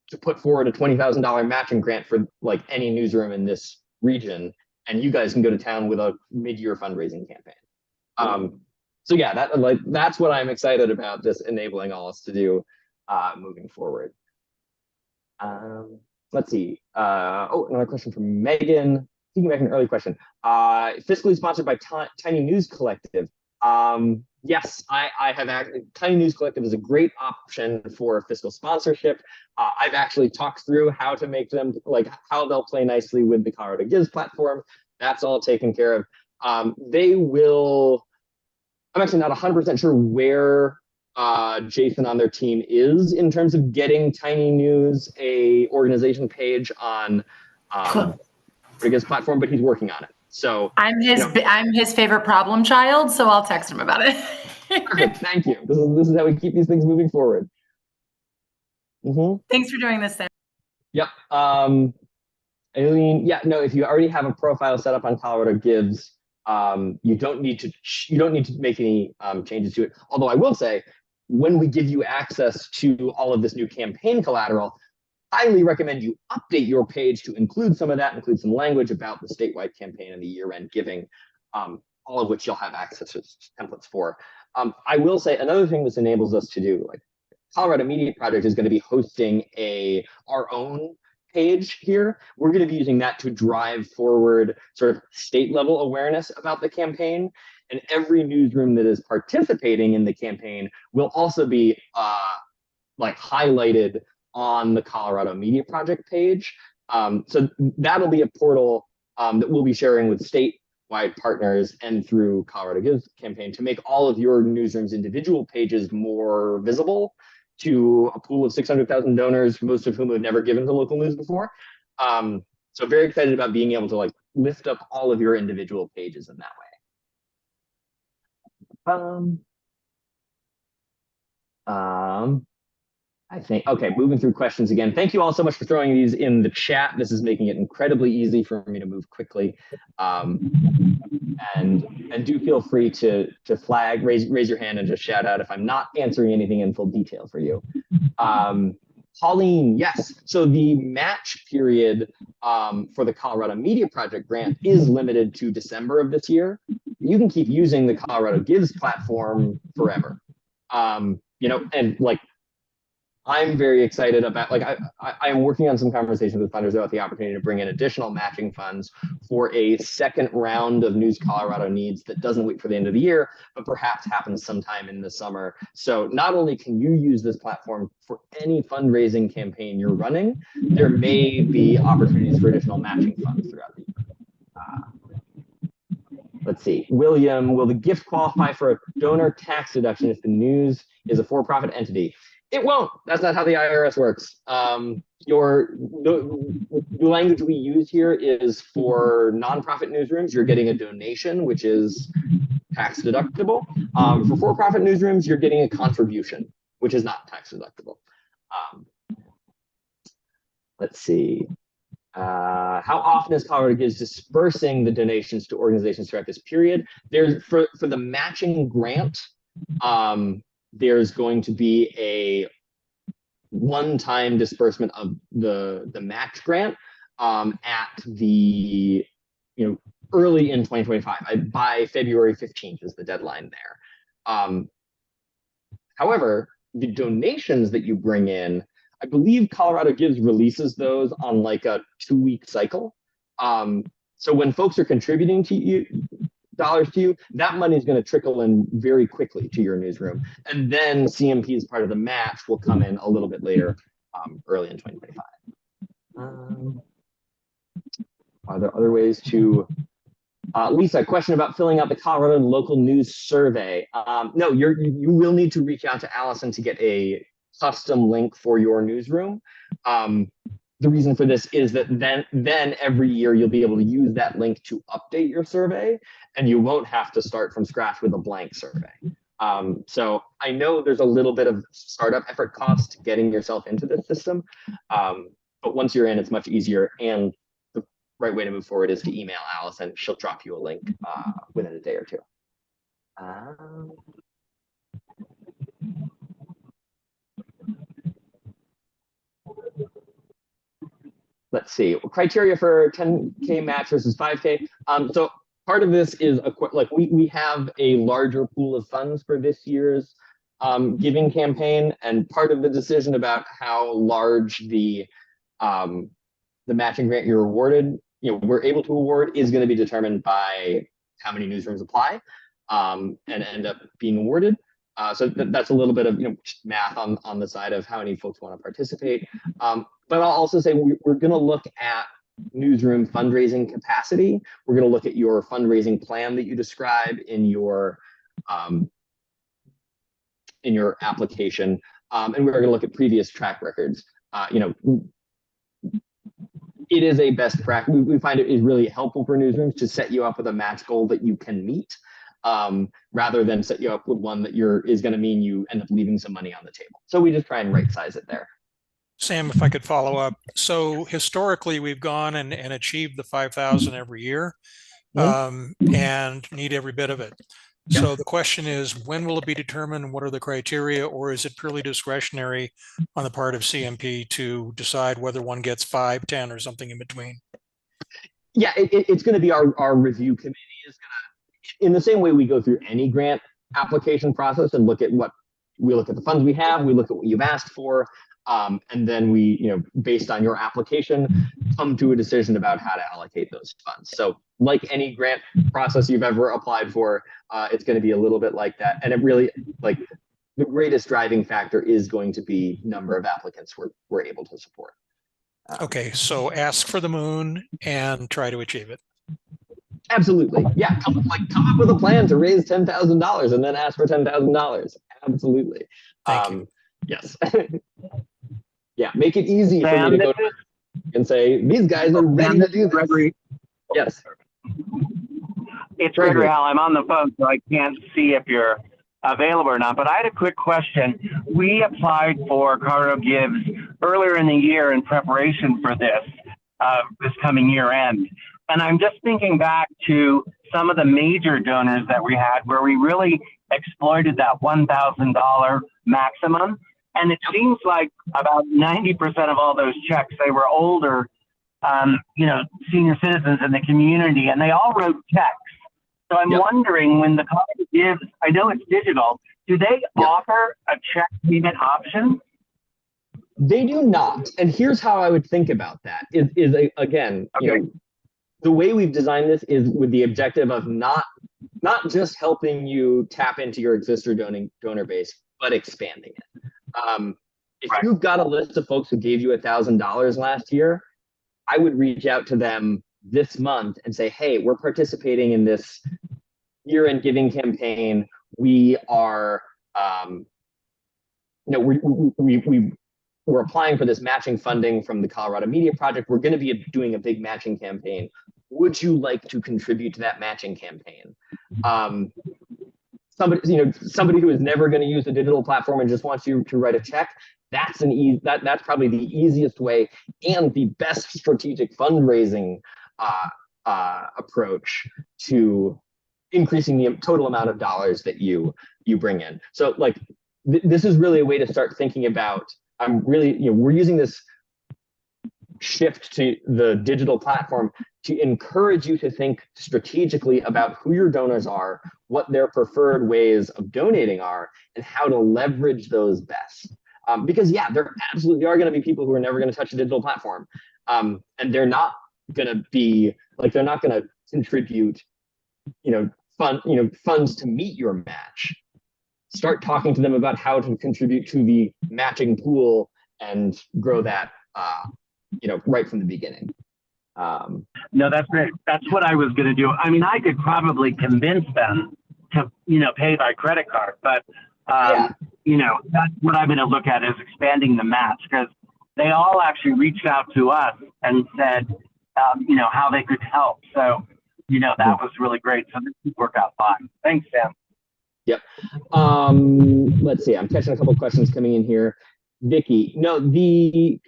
to put forward a $20,000 matching grant for like any newsroom in this region. And you guys can go to town with a mid-year fundraising campaign. So yeah, that's what I'm excited about this enabling all us to do moving forward. Let's see. Another question from Megan. Thinking back an early question. Fiscally sponsored by Tiny News Collective. Yes, I have Tiny News Collective is a great option for fiscal sponsorship. I've actually talked through how to make them, like how they'll play nicely with the Colorado Gives platform. That's all taken care of. They will, I'm actually not 100% sure where Jason on their team is in terms of getting Tiny News a organization page on the Gives platform, but he's working on it. So I'm his favorite problem child, so I'll text him about it. Perfect. Thank you. This is how we keep these things moving forward. Thanks for doing this, Sam. Yep. Aileen, yeah, no, if you already have a profile set up on Colorado Gives, you don't need to make any changes to it. Although I will say, when we give you access to all of this new campaign collateral, highly recommend you update your page to include some of that, include some language about the statewide campaign and the year-end giving, all of which you'll have access to templates for. I will say another thing this enables us to do, like Colorado Media Project is going to be hosting our own page here. We're going to be using that to drive forward sort of state level awareness about the campaign. And every newsroom that is participating in the campaign will also be like highlighted on the Colorado Media Project page. So that'll be a portal that we'll be sharing with statewide partners and through Colorado Gives campaign to make all of your newsrooms' individual pages more visible to a pool of 600,000 donors, most of whom have never given to local news before. So very excited about being able to like lift up all of your individual pages in that way. I think, okay, moving through questions again. Thank you all so much for throwing these in the chat. This is making it incredibly easy for me to move quickly. And do feel free to flag, raise your hand and just shout out if I'm not answering anything in full detail for you. Pauline, yes. So the match period for the Colorado Media Project grant is limited to December of this year. You can keep using the Colorado Gives platform forever. You know, and like, I'm very excited about, like, I'm working on some conversations with funders about the opportunity to bring in additional matching funds for a second round of News Colorado Needs that doesn't wait for the end of the year, but perhaps happens sometime in the summer. So not only can you use this platform for any fundraising campaign you're running, there may be opportunities for additional matching funds throughout the year. Let's see, William, will the gift qualify for a donor tax deduction if the news is a for-profit entity? It won't. That's not how the IRS works. The language we use here is for nonprofit newsrooms. You're getting a donation, which is tax deductible. For-profit newsrooms, you're getting a contribution, which is not tax deductible. Let's see. How often is Colorado Gives dispersing the donations to organizations throughout this period? There's for the matching grant. There's going to be a one-time disbursement of the match grant at the early in 2025. By February 15th is the deadline there. However, the donations that you bring in, I believe Colorado Gives releases those on like a 2-week cycle. So when folks are contributing to you, dollars to you, that money is going to trickle in very quickly to your newsroom. And then CMP as part of the match will come in a little bit later, early in 2025. Are there other ways to, Lisa, question about filling out the Colorado local news survey. No, you will need to reach out to Allison to get a custom link for your newsroom. The reason for this is that then every year you'll be able to use that link to update your survey, and you won't have to start from scratch with a blank survey. So I know there's a little bit of startup effort cost getting yourself into this system, but once you're in, it's much easier. And the right way to move forward is to email Allison. She'll drop you a link within a day or two. Let's see, criteria for 10K match versus 5K. So part of this is like we have a larger pool of funds for this year's giving campaign, and part of the decision about how large the matching grant you're awarded, we're able to award, is going to be determined by how many newsrooms apply and end up being awarded. So that's a little bit of math on the side of how many folks want to participate. But I'll also say we're going to look at newsroom fundraising capacity. We're going to look at your fundraising plan that you describe in your application, and we're going to look at previous track records. It is a best practice. We find it is really helpful for newsrooms to set you up with a match goal that you can meet, rather than set you up with one that is going to mean you end up leaving some money on the table. So we just try and right size it there. Sam, if I could follow up. So historically, we've gone and achieved the 5,000 every year, and need every bit of it. Yeah. So the question is, when will it be determined? What are the criteria, or is it purely discretionary on the part of CMP to decide whether one gets 5, 10, or something in between? Yeah, it's going to be our review committee is going to, in the same way we go through any grant application process and look at the funds we have, we look at what you've asked for, and then we, based on your application, come to a decision about how to allocate those funds. So like any grant process you've ever applied for, it's going to be a little bit like that. And it really, like, the greatest driving factor is going to be number of applicants we're able to support. Okay, so ask for the moon and try to achieve it. Absolutely. Yeah, come up with a plan to raise $10,000 and then ask for $10,000. Absolutely. Thank you. Yes. Yeah, make it easy for me to go and say, these guys are ready to do this. Gregory. Yes. It's Gregory Howell. I'm on the phone, so I can't see if you're available or not, but I had a quick question. We applied for Colorado Gives earlier in the year in preparation for this coming year end. And I'm just thinking back to some of the major donors that we had where we really exploited that $1,000 maximum. And it seems like about 90% of all those checks, they were older, senior citizens in the community, and they all wrote checks. So I'm wondering, when the Colorado Gives, I know it's digital, do they offer a check payment option? They do not. And here's how I would think about that is again, the way we've designed this is with the objective of not just helping you tap into your existing donor base, but expanding it. If you've got a list of folks who gave you $1,000 last year, I would reach out to them this month and say, hey, we're participating in this year-end giving campaign. We are, we're applying for this matching funding from the Colorado Media Project. We're going to be doing a big matching campaign. Would you like to contribute to that matching campaign? Somebody who is never going to use a digital platform and just wants you to write a check, that's that's probably the easiest way and the best strategic fundraising approach to increasing the total amount of dollars that you bring in. So like this is really a way to start thinking about, we're using this shift to the digital platform to encourage you to think strategically about who your donors are, what their preferred ways of donating are, and how to leverage those best. Because there absolutely are going to be people who are never going to touch a digital platform. And they're not going to be, they're not going to contribute, funds to meet your match, start talking to them about how to contribute to the matching pool and grow that, right from the beginning. No, that's great. That's what I was going to do. I mean, I could probably convince them to, pay by credit card, but, that's what I'm going to look at is expanding the match, because they all actually reached out to us and said, how they could help. So, that was really great. So this would work out fine. Thanks, Sam. Yep. Let's see. I'm catching a couple of questions coming in here. Vicky, no, the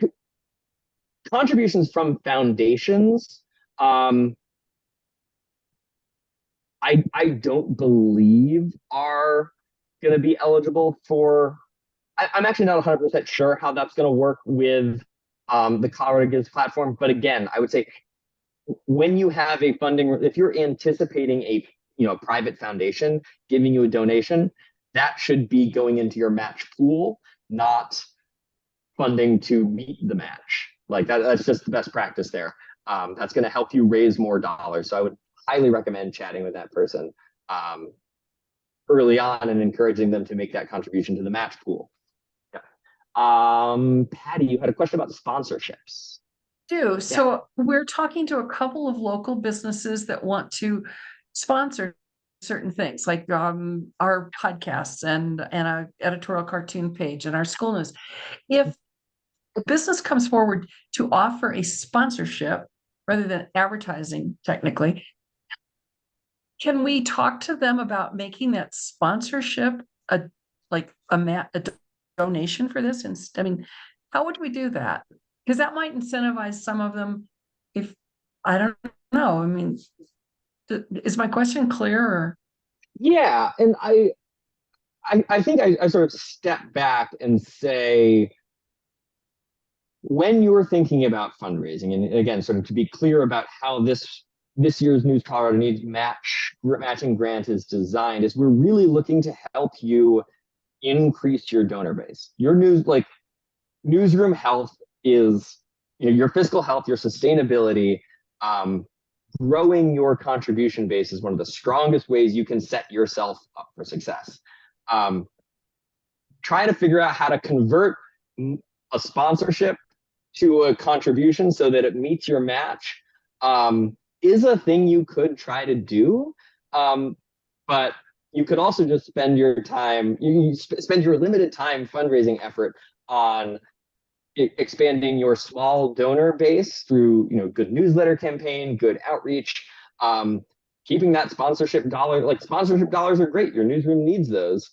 contributions from foundations, I don't believe are going to be eligible for. I'm actually not 100% sure how that's going to work with the Colorado Gives platform. But again, I would say when you have a funding, if you're anticipating a private foundation giving you a donation, that should be going into your match pool, not funding to meet the match. Like that's just the best practice there. That's going to help you raise more dollars. So I would highly recommend chatting with that person early on and encouraging them to make that contribution to the match pool. Yeah. Patty, you had a question about sponsorships. So we're talking to a couple of local businesses that want to sponsor certain things like our podcasts and a editorial cartoon page and our school news. If a business comes forward to offer a sponsorship rather than advertising, technically, can we talk to them about making that sponsorship a donation for this? And I mean, how would we do that? Because that might incentivize some of them. If I don't know, I mean, is my question clear? Or? Yeah, and I think I sort of step back and say, when you're thinking about fundraising, and again, sort of to be clear about how this year's News Colorado Needs matching grant is designed, is we're really looking to help you increase your donor base. Your newsroom health is your fiscal health, your sustainability. Growing your contribution base is one of the strongest ways you can set yourself up for success. Trying to figure out how to convert a sponsorship to a contribution so that it meets your match is a thing you could try to do. But you could also just spend your time, you spend your limited time fundraising effort on expanding your small donor base through good newsletter campaign, good outreach, keeping that sponsorship dollar. Like sponsorship dollars are great, your newsroom needs those.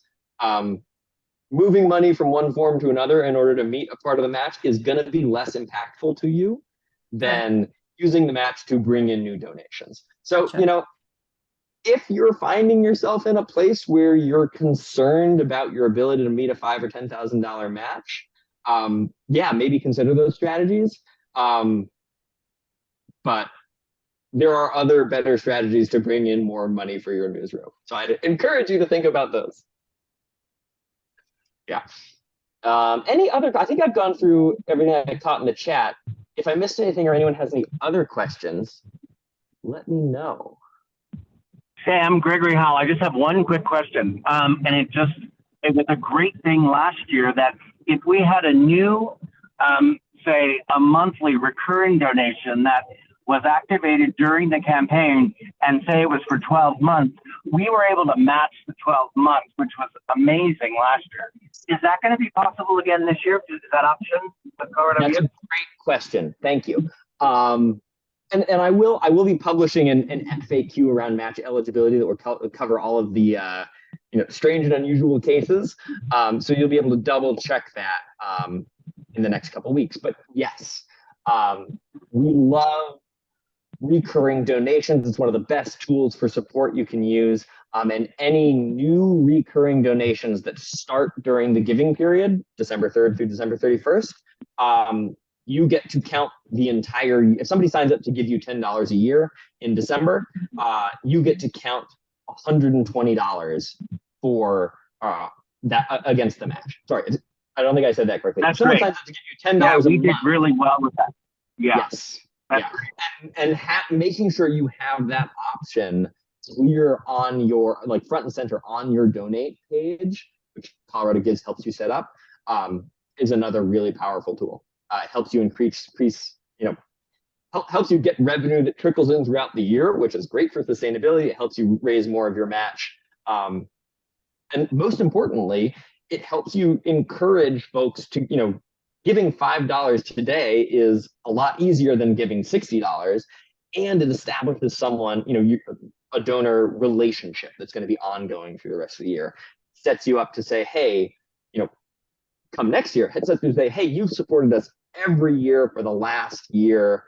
Moving money from one form to another in order to meet a part of the match is going to be less impactful to you than using the match to bring in new donations. So if you're finding yourself in a place where you're concerned about your ability to meet a $5,000 or $10,000 match, maybe consider those strategies. But there are other better strategies to bring in more money for your newsroom. So I'd encourage you to think about those. Yeah. Any other, I think I've gone through everything I caught in the chat. If I missed anything or anyone has any other questions, let me know. Sam, Gregory Howell, I just have one quick question. And it was a great thing last year that if we had a new, say, a monthly recurring donation that was activated during the campaign and say it was for 12 months, we were able to match the 12 months, which was amazing last year. Is that going to be possible again this year? Is that option? That's a great question. Thank you. And I will be publishing an FAQ around match eligibility that will cover all of the strange and unusual cases. So you'll be able to double check that in the next couple of weeks. But yes, we love recurring donations. It's one of the best tools for support you can use. And any new recurring donations that start during the giving period, December 3rd through December 31st, you get to count the entire, if somebody signs up to give you $10 a year in December, you get to count $120 for that against the match. Sorry, I don't think I said that correctly. That's Someone great. signs up to give you $10 a month. We did really well with that. Yeah. Yes. Yeah. And making sure you have that option clear on your, like, front and center on your donate page, which Colorado Gives helps you set up, is another really powerful tool. It helps you increase, helps you get revenue that trickles in throughout the year, which is great for sustainability. It helps you raise more of your match. And most importantly, it helps you encourage folks to, giving $5 today is a lot easier than giving $60. And it establishes someone, a donor relationship that's going to be ongoing for the rest of the year. Sets you up to say, hey, come next year. It sets you to say, hey, you've supported us every year for the last year.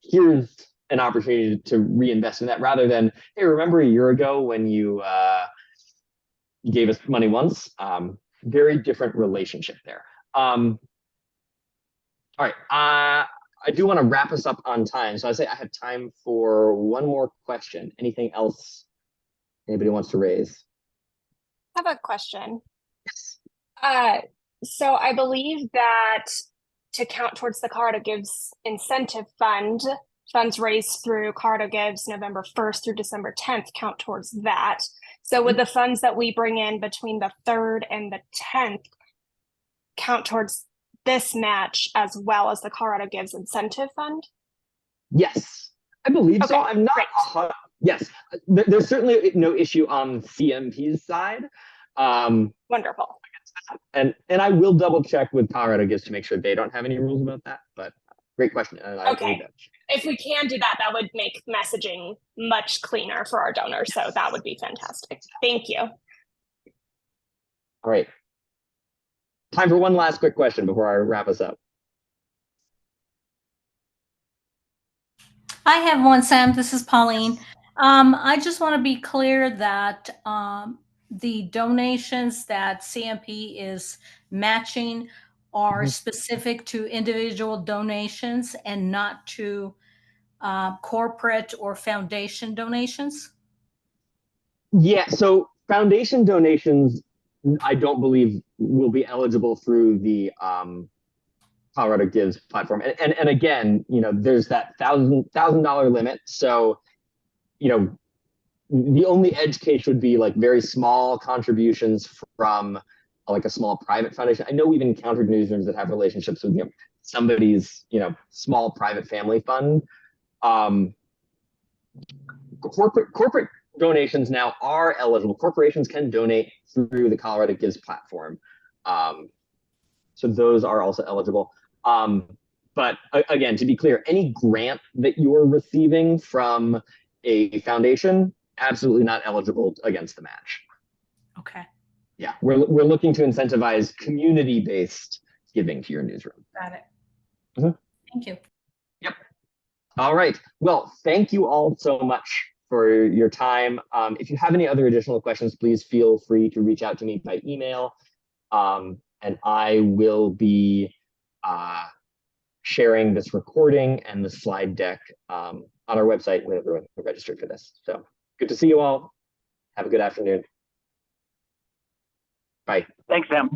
Here's an opportunity to reinvest in that, rather than, hey, remember a year ago when you gave us money once? Very different relationship there. All right. I do want to wrap us up on time. So I say I have time for one more question. Anything else anybody wants to raise? I have a question. Yes. So I believe that to count towards the Colorado Gives Incentive Fund, funds raised through Colorado Gives November 1st through December 10th count towards that. So would the funds that we bring in between the 3rd and the 10th count towards this match as well as the Colorado Gives Incentive Fund? Yes, I believe so. Okay, I'm not. great. Yes, there's certainly no issue on CMP's side. Wonderful. And I will double check with Colorado Gives to make sure they don't have any rules about that. But great question. And I believe Okay. that. If we can do that, that would make messaging much cleaner for our donors. So that would be fantastic. Thank you. All right. Time for one last quick question before I wrap us up. I have one, Sam. This is Pauline. I just want to be clear that the donations that CMP is matching are specific to individual donations and not to corporate or foundation donations? Yeah, so foundation donations, I don't believe will be eligible through the Colorado Gives platform. And again, there's that $1,000 limit. So, the only edge case would be like very small contributions from like a small private foundation. I know we've encountered newsrooms that have relationships with somebody's small private family fund. Corporate donations now are eligible. Corporations can donate through the Colorado Gives platform. So those are also eligible. But again, to be clear, any grant that you're receiving from a foundation, absolutely not eligible against the match. Okay. Yeah, we're looking to incentivize community-based giving to your newsroom. Got it. Thank you. Yep. All right. Well, thank you all so much for your time. If you have any other additional questions, please feel free to reach out to me by email. And I will be sharing this recording and the slide deck on our website when everyone registered for this. So good to see you all. Have a good afternoon. Bye. Thanks, Sam.